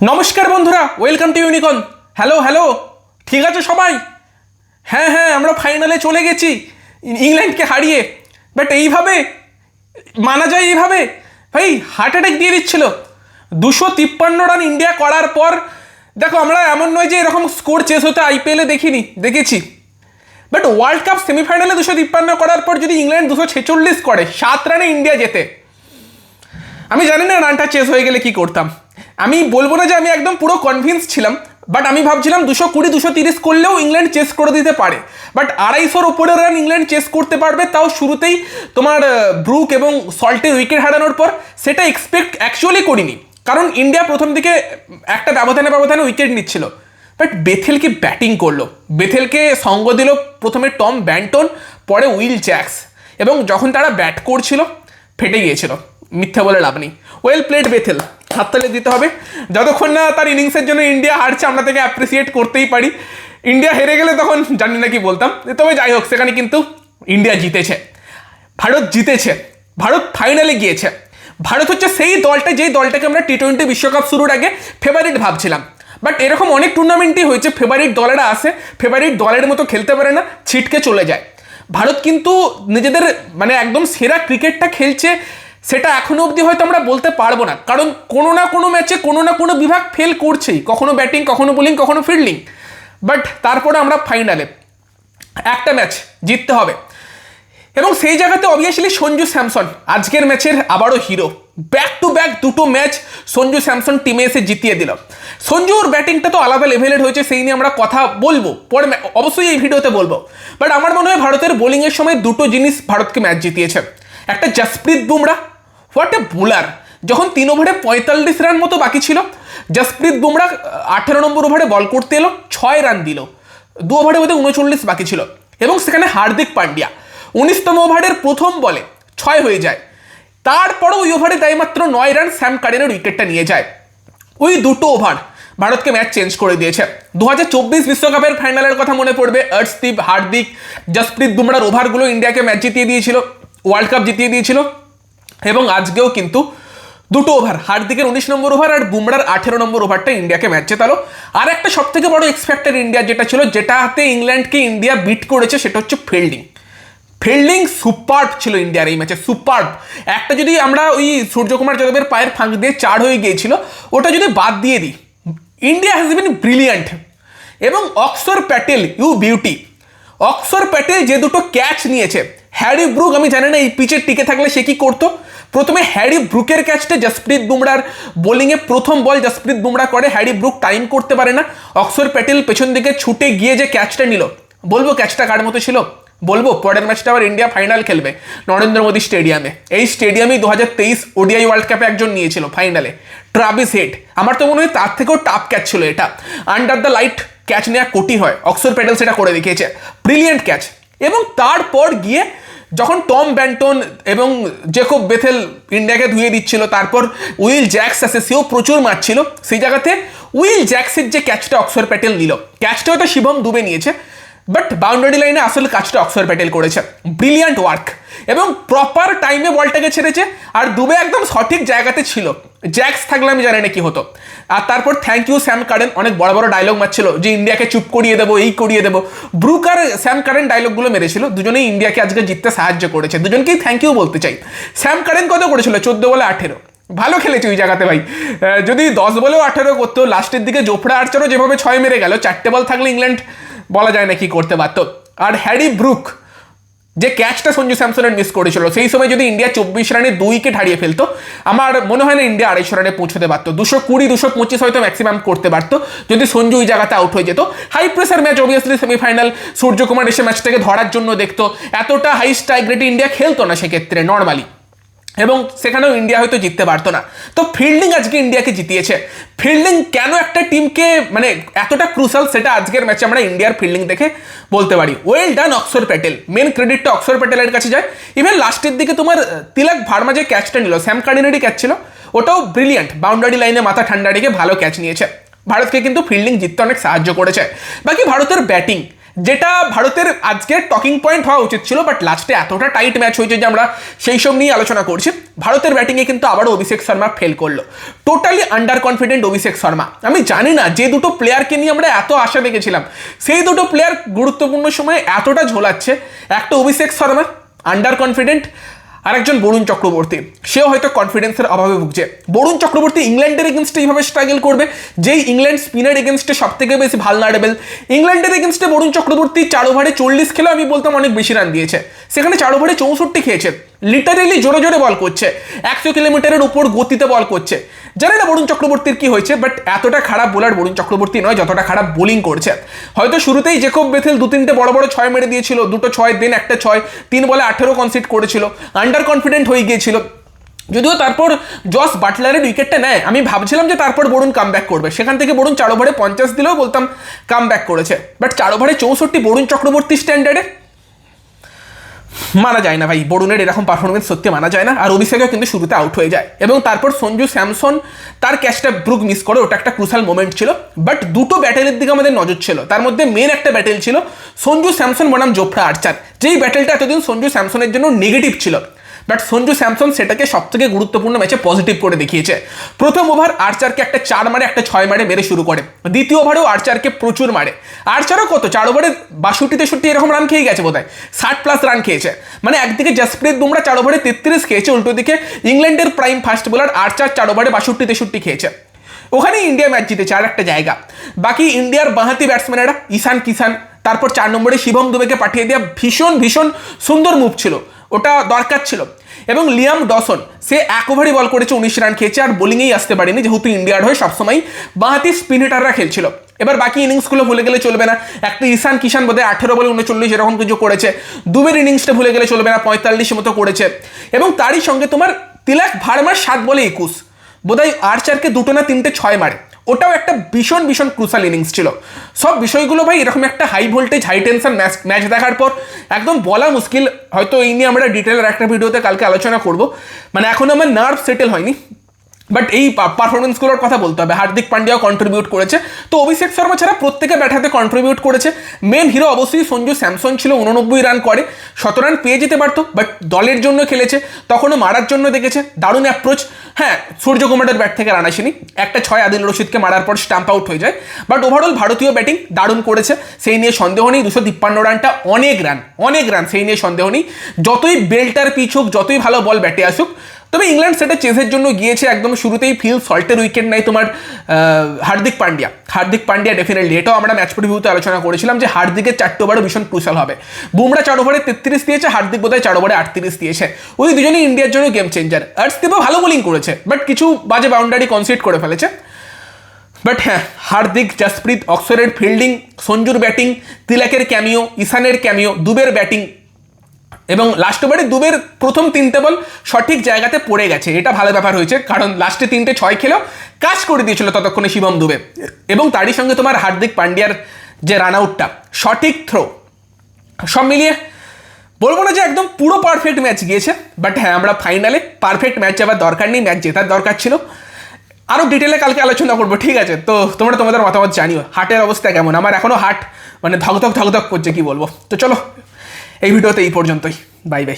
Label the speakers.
Speaker 1: নমস্কার বন্ধুরা, welcome to unicorn. Hello hello, ঠিক আছে সবাই? হ্যাঁ হ্যাঁ, আমরা ফাইনালে চলে গেছি ইংল্যান্ডকে হারিয়ে। বাট এইভাবে মানা যায়? এইভাবে ভাই হার্ট অ্যাটাক দিয়ে দিচ্ছিল। 253 রান ইন্ডিয়া করার পর দেখো, আমরা এমন নয় যে এরকম স্কোর চেস হতে আইপিএলে দেখিনি, দেখেছি। বাট ওয়ার্ল্ড কাপ সেমিফাইনালে 253 করার পর যদি ইংল্যান্ড 246 করে, 7 রানে ইন্ডিয়া জেতে, আমি জানি না রানটা চেস হয়ে গেলে কি করতাম। আমি বলবো না যে আমি একদম পুরো কনভিন্স ছিলাম, বাট আমি ভাবছিলাম 220 230 করলেও ইংল্যান্ড চেস করে দিতে পারে। বাট 250-র ওপরে রান ইংল্যান্ড চেস করতে পারবে, তাও শুরুতেই তোমার ব্রুক এবং সল্টের উইকেট হারানোর পর, সেটা এক্সপেক্ট অ্যাকচুয়ালি করিনি। কারণ ইন্ডিয়া প্রথম দিকে একটা ব্যবধানে উইকেট নিচ্ছিল। বাট বেথেলকে ব্যাটিং করলো, বেথেলকে সঙ্গ দিল প্রথমে টম ব্যান্টন, পরে উইল জ্যাক্স, এবং যখন তারা ব্যাট করছিল ফেটে গিয়েছিল। মিথ্যা বলে লাভ নেই। ওয়েল প্লেড বেথেল, হাততালি দিতে হবে। যতক্ষণ না তার ইনিংসের জন্য ইন্ডিয়া হারছে, আমরা তাকে অ্যাপ্রিসিয়েট করতেই পারি। ইন্ডিয়া হেরে গেলে তখন জানি না কি বলতাম। তবে যাই হোক, সেখানে কিন্তু ইন্ডিয়া জিতেছে, ভারত জিতেছে, ভারত ফাইনালে গিয়েছে। ভারত হচ্ছে সেই দলটা, যেই দলটাকে আমরা টি-20 বিশ্বকাপ শুরুর আগে ফেভারিট ভাবছিলাম। বাট এরকম অনেক টুর্নামেন্টই হয়েছে, ফেভারিট দলেরা আসে, ফেভারিট দলের মতো খেলতে পারে না, ছিটকে চলে যায়। ভারত কিন্তু নিজেদের মানে একদম সেরা ক্রিকেটটা খেলছে, সেটা এখনো অবধি হয়তো আমরা বলতে পারবো না। কারণ কোনো না কোনো ম্যাচে কোনো না কোনো বিভাগ ফেল করছেই, কখনো ব্যাটিং, কখনো বোলিং, কখনো ফিল্ডিং। বাট তারপরে আমরা ফাইনালে একটা ম্যাচ জিততে হবে, এবং সেই জায়গাতে অবভিয়াসলি সঞ্জু স্যামসন আজকের ম্যাচের আবারও হিরো। ব্যাক টু ব্যাক দুটো ম্যাচ সঞ্জু স্যামসন টিমে এসে জিতিয়ে দিল। সঞ্জুর ব্যাটিংটা তো আলাদা লেভেলের হয়েছে, সেই নিয়ে আমরা কথা বলবো পরে, অবশ্যই এই ভিডিওতে বলবো। বাট আমার মনে হয় ভারতের বোলিংয়ের সময় দুটো জিনিস ভারতকে ম্যাচ জিতিয়েছে। একটা Jasprit Bumrah, what a bowler! যখন 3 ওভারে 45 রান মতো বাকি ছিল, জসপ্রীত বুমরা 18 নম্বর ওভারে বল করতে এলো, 6 রান দিল। 2 ওভারে বোধহয় 39 বাকি ছিল, এবং সেখানে হার্দিক পান্ডিয়া 19তম ওভারের প্রথম বলে 6 হয়ে যায়। তারপরও ওই ওভারে দেয় মাত্র 9 রান, স্যাম কারেনের উইকেটটা নিয়ে যায়। ওই দুটো ওভার ভারতকে ম্যাচ চেঞ্জ করে দিয়েছে। 2024 বিশ্বকাপের ফাইনালের কথা মনে পড়বে, অর্শদীপ, হার্দিক, জসপ্রীত বুমরার ওভারগুলো ইন্ডিয়াকে ম্যাচ জিতিয়ে দিয়েছিল, ওয়ার্ল্ড কাপ জিতিয়ে দিয়েছিল। এবং আজকেও কিন্তু দুটো ওভার, হার্দিকের 19 নম্বর ওভার আর বুমরার 18 নম্বর ওভারটা ইন্ডিয়াকে ম্যাচ জেতালো। আর একটা সব থেকে বড় এক্সপেক্টেড ইন্ডিয়ার যেটা ছিল, যেটাতে ইংল্যান্ডকে ইন্ডিয়া বিট করেছে, সেটা হচ্ছে ফিল্ডিং। ফিল্ডিং সুপারব ছিল ইন্ডিয়ার এই ম্যাচে, সুপারব। একটা যদি আমরা ওই সূর্যকুমার যাদবের পায়ের ফাঁক দিয়ে 4 হয়ে গিয়েছিল, ওটা যদি বাদ দিয়ে দিই, ইন্ডিয়া হ্যাজ বিন ব্রিলিয়ান্ট। এবং অক্সর প্যাটেল, ইউ বিউটি, অক্সর প্যাটেল যে দুটো ক্যাচ নিয়েছে, হ্যারি ব্রুক, আমি জানি না এই পিচে টিকে থাকলে সে কি করতো। প্রথমে হ্যারি ব্রুকের ক্যাচটা জসপ্রীত বুমরার বোলিংয়ে প্রথম বল জসপ্রীত বুমরা করে, হ্যারি ব্রুক টাইম করতে পারে না, অক্সর প্যাটেল পেছন দিকে ছুটে গিয়ে যে ক্যাচটা নিল, বলবো ক্যাচটা কার মতো ছিল? বলবো পরের ম্যাচটা আবার ইন্ডিয়া ফাইনাল খেলবে নরেন্দ্র মোদী স্টেডিয়ামে। এই স্টেডিয়ামেই 2023 ওডিআই ওয়ার্ল্ড কাপে একজন নিয়েছিল ফাইনালে, ট্রাভিস হেড। আমার তো মনে হয় তার থেকেও টাফ ক্যাচ ছিল এটা। আন্ডার দ্য লাইট ক্যাচ নেওয়া কোটি হয়, অক্সর প্যাটেল সেটা করে দেখিয়েছে, ব্রিলিয়েন্ট ক্যাচ। এবং তারপর গিয়ে যখন টম ব্যান্টন এবং জেকব বেথেল ইন্ডিয়াকে ধুয়ে দিচ্ছিল, তারপর উইল জ্যাক্স আসে, সেও প্রচুর মারছিল, সেই জায়গাতে উইল জ্যাক্সের যে ক্যাচটা অক্সর প্যাটেল নিল, ক্যাচটা হয়তো শিবম দুবে নিয়েছে, বাট বাউন্ডারি লাইনে আসলে কাজটা অক্সর প্যাটেল করেছে, ব্রিলিয়ান্ট ওয়ার্ক। এবং প্রপার টাইমে বলটাকে ছেড়েছে, আর দুবে একদম সঠিক জায়গাতে ছিল। জ্যাক্স থাকলে আমি জানি না কি হতো। আর তারপর থ্যাংক ইউ স্যাম কারেন, অনেক বড় বড় ডায়লগ মারছিল যে ইন্ডিয়াকে চুপ করিয়ে দেবো, এই করিয়ে দেবো। ব্রুক আর স্যাম কারেন ডায়লগগুলো মেরেছিল, দুজনেই ইন্ডিয়াকে আজকে জিততে সাহায্য করেছে, দুজনকেই থ্যাংক ইউ বলতে চাই। স্যাম কারেন কত করেছিল? 14 বলে 18, ভালো খেলেছে ওই জায়গাতে ভাই। যদি 10 বলেও 18 করতো, লাস্টের দিকে জোফরা আর্চারও যেভাবে 6 মেরে গেল, 4টে বল থাকলে ইংল্যান্ড বলা যায় না কি করতে পারতো। আর হ্যারি ব্রুক যে ক্যাচটা সঞ্জু স্যামসনের মিস করেছিল, সেই সময় যদি ইন্ডিয়া 24 রানে 2 উইকেট হারিয়ে ফেলতো, আমার মনে হয় না ইন্ডিয়া 250 রানে পৌঁছতে পারতো। 220 225 হয়তো ম্যাক্সিমাম করতে পারতো, যদি সঞ্জু ওই জায়গাতে আউট হয়ে যেত। High pressure match, obviously semifinal, Suryakumar এসে ম্যাচটাকে ধরার জন্য দেখতো, এতটা হাই স্ট্রাইক রেটে ইন্ডিয়া খেলতো না সেক্ষেত্রে নর্মালি, এবং সেখানেও ইন্ডিয়া হয়তো জিততে পারতো না। তো ফিল্ডিং আজকে ইন্ডিয়াকে জিতিয়েছে। ফিল্ডিং কেন একটা টিমকে মানে এতটা ক্রুশাল, সেটা আজকের ম্যাচে আমরা ইন্ডিয়ার ফিল্ডিং দেখে বলতে পারি। Well done Axar Patel, main ক্রেডিটটা অক্সর প্যাটেলের কাছে যায়। ইভেন লাস্টের দিকে তোমার তিলক ভার্মা যে ক্যাচটা নিল, স্যাম কার্ডিনেরই ক্যাচ ছিল, ওটাও ব্রিলিয়ান্ট, বাউন্ডারি লাইনে মাথা ঠান্ডা রেখে ভালো ক্যাচ নিয়েছে। ভারতকে কিন্তু ফিল্ডিং জিততে অনেক সাহায্য করেছে। বাকি ভারতের ব্যাটিং, যেটা ভারতের আজকের টকিং পয়েন্ট হওয়া উচিত ছিল, বাট লাস্টে এতটা টাইট ম্যাচ হয়েছে যে আমরা সেই সব নিয়ে আলোচনা করছি। ভারতের ব্যাটিংয়ে কিন্তু আবারও অভিষেক শর্মা ফেল করলো, totally under confident Abhishek Sharma. আমি জানি না যে দুটো প্লেয়ারকে নিয়ে আমরা এত আশা দেখেছিলাম সেই দুটো প্লেয়ার গুরুত্বপূর্ণ সময়ে এতটা ঝোলাচ্ছে। একটা অভিষেক শর্মা আন্ডার কনফিডেন্ট, আরেকজন বরুণ চক্রবর্তী, সেও হয়তো কনফিডেন্সের অভাবে ভুগছে। বরুণ চক্রবর্তী ইংল্যান্ডের এগেনস্টে এইভাবে স্ট্রাগল করবে, যেই ইংল্যান্ড স্পিনের এগেনস্টে সব থেকে বেশি ভালনারেবল। ইংল্যান্ডের এগেনস্টে বরুণ চক্রবর্তী 4 ওভারে 40 খেলে আমি বলতাম অনেক বেশি রান দিয়েছে, সেখানে 4 ওভারে 64 খেয়েছে। লিটারেলি জোরে জোরে বল করছে, 100 কিলোমিটারের উপর গতিতে বল করছে। জানি না বরুণ চক্রবর্তীর কি হয়েছে, বাট এতটা খারাপ বোলার বরুণ চক্রবর্তী নয় যতটা খারাপ বোলিং করছে। হয়তো শুরুতেই জেকব বেথেল 2-3টে বড় বড় 6 মেরে দিয়েছিল, 2টো 6 দেন একটা 6, 3 বলে 18 কনসিড করেছিল, আন্ডার কনফিডেন্ট হয়ে গিয়েছিল। যদিও তারপর জস বাটলারের উইকেটটা নেয়, আমি ভাবছিলাম যে তারপর বরুণ কামব্যাক করবে, সেখান থেকে বরুণ 4 ওভারে 50 দিলেও বলতাম কামব্যাক করেছে। বাট 4 ওভারে 64 বরুণ চক্রবর্তী স্ট্যান্ডার্ডে মানা যায় না ভাই, বরুণের এরকম পারফরমেন্স সত্যি মানা যায় না। আর অভিষেকও কিন্তু শুরুতে আউট হয়ে যায়, এবং তারপর সঞ্জু স্যামসন তার ক্যাচটা ব্রুক মিস করে, ওটা একটা ক্রুশাল মোমেন্ট ছিল। বাট দুটো ব্যাটেলের দিকে আমাদের নজর ছিল, তার মধ্যে মেন একটা ব্যাটেল ছিল সঞ্জু স্যামসন বনাম জোফ্রা আর্চার, যেই ব্যাটেলটা এতদিন সঞ্জু স্যামসনের জন্য নেগেটিভ ছিল, বাট সঞ্জু স্যামসন সেটাকে সবথেকে গুরুত্বপূর্ণ ম্যাচে পজিটিভ করে দেখিয়েছে। প্রথম ওভার আর্চারকে একটা 4 মারে, একটা 6 মারে মেরে শুরু করে, দ্বিতীয় ওভারেও আর্চারকে প্রচুর মারে। আর্চারও কত 4 ওভারে 62-63 এরকম রান খেয়ে গেছে, বোধহয় 60+ রান খেয়েছে। মানে একদিকে জসপ্রীত বুমরা 4 ওভারে 33 খেয়েছে, উল্টো দিকে ইংল্যান্ডের প্রাইম ফাস্ট বোলার আর্চার 4 ওভারে 62-63 খেয়েছে। ওখানেই ইন্ডিয়া ম্যাচ জিতেছে, আর একটা জায়গা। বাকি ইন্ডিয়ার বাঁহাতি ব্যাটসম্যানেরা ঈশান কিষান, তারপর 4 নম্বরে শিবম দুবেকে পাঠিয়ে দেওয়া ভীষণ ভীষণ সুন্দর মুভ ছিল, ওটা দরকার ছিল। এবং লিয়াম ডসন সে 1 ওভারই বল করেছে, 19 রান খেয়েছে, আর বোলিংয়েই আসতে পারেনি, যেহেতু ইন্ডিয়ার হয়ে সবসময় বাঁহাতি স্পিন হিটাররা খেলছিল। এবার বাকি ইনিংসগুলো ভুলে গেলে চলবে না। একটা ঈশান কিষান বোধহয় 18 বলে 39 এরকম কিছু করেছে। দুবের ইনিংসটা ভুলে গেলে চলবে না, 45 মতো করেছে। এবং তারই সঙ্গে তোমার তিলক ভার্মার 7 বলে 21, বোধহয় আর্চারকে 2টো না 3টে 6 মারে, ওটাও একটা ভীষণ ভীষণ ক্রুশাল ইনিংস ছিল। সব বিষয়গুলো ভাই এরকম একটা high voltage high tension match দেখার পর একদম বলা মুশকিল। হয়তো এই নিয়ে আমরা ডিটেলের একটা ভিডিওতে কালকে আলোচনা করব, মানে এখন আমার নার্ভ সেটেল হয়নি। বাট এই পারফরমেন্সগুলোর কথা বলতে হবে। হার্দিক পান্ডিয়াও কন্ট্রিবিউট করেছে, তো অভিষেক শর্মা ছাড়া প্রত্যেকে ব্যাটাতে কন্ট্রিবিউট করেছে। মেন হিরো অবশ্যই সঞ্জু স্যামসন ছিল, 89 রান করে, 17 রান পেয়ে যেতে পারতো, বাট দলের জন্য খেলেছে, তখনও মারার জন্য দেখেছে, দারুণ অ্যাপ্রোচ। হ্যাঁ, সূর্যকুমারের ব্যাট থেকে রান আসেনি, একটা 6 আদিল রশিদকে মারার পর স্টাম্প আউট হয়ে যায়। বাট ওভারঅল ভারতীয় ব্যাটিং দারুণ করেছে, সেই নিয়ে সন্দেহ নেই। 253 রানটা অনেক রান, সেই নিয়ে সন্দেহ নেই। যতই বেল্টার পিচ হোক, যতই ভালো বল ব্যাটে আসুক, তবে ইংল্যান্ড সেটা চেসের জন্য গিয়েছে। একদম শুরুতেই ফিল সল্টের উইকেট নেয় তোমার হার্দিক পান্ডিয়া ডেফিনেটলি, এটাও আমরা ম্যাচ প্রিভিউতে আলোচনা করেছিলাম যে হার্দিকের 4টে ওভারও ভীষণ ক্রুশাল হবে। বুমরা 4 ওভারে 33 দিয়েছে, হার্দিক বোধহয় 4 ওভারে 38 দিয়েছে। ওই দুজনেই ইন্ডিয়ার জন্য গেম চেঞ্জার। আর্শদীপও ভালো বোলিং করেছে, বাট কিছু বাজে বাউন্ডারি কনসিড করে ফেলেছে। বাট হ্যাঁ, হার্দিক, জসপ্রীত, অক্সরের ফিল্ডিং, সঞ্জুর ব্যাটিং, তিলকের ক্যামিও, ঈশানের ক্যামিও, দুবের ব্যাটিং, এবং লাস্ট ওভারে দুবের প্রথম 3টে বল সঠিক জায়গাতে পড়ে গেছে, এটা ভালো ব্যাপার হয়েছে, কারণ লাস্টে 3টে 6 খেলেও কাজ করে দিয়েছিল ততক্ষণে শিবম দুবে। এবং তারই সঙ্গে তোমার হার্দিক পান্ডিয়ার যে রান আউটটা, সঠিক থ্রো, সব মিলিয়ে বলবো না যে একদম পুরো পারফেক্ট ম্যাচ গিয়েছে। বাট হ্যাঁ, আমরা ফাইনালে পারফেক্ট ম্যাচ যাওয়ার দরকার নেই, ম্যাচ জেতার দরকার ছিল। আরও ডিটেলে কালকে আলোচনা করবো, ঠিক আছে? তো তোমরা তোমাদের মতামত জানিও, হার্টের অবস্থা কেমন। আমার এখনও হার্ট মানে ধকধক করছে, কি বলবো। তো চলো, এই ভিডিওতে এই পর্যন্তই, বাই বাই।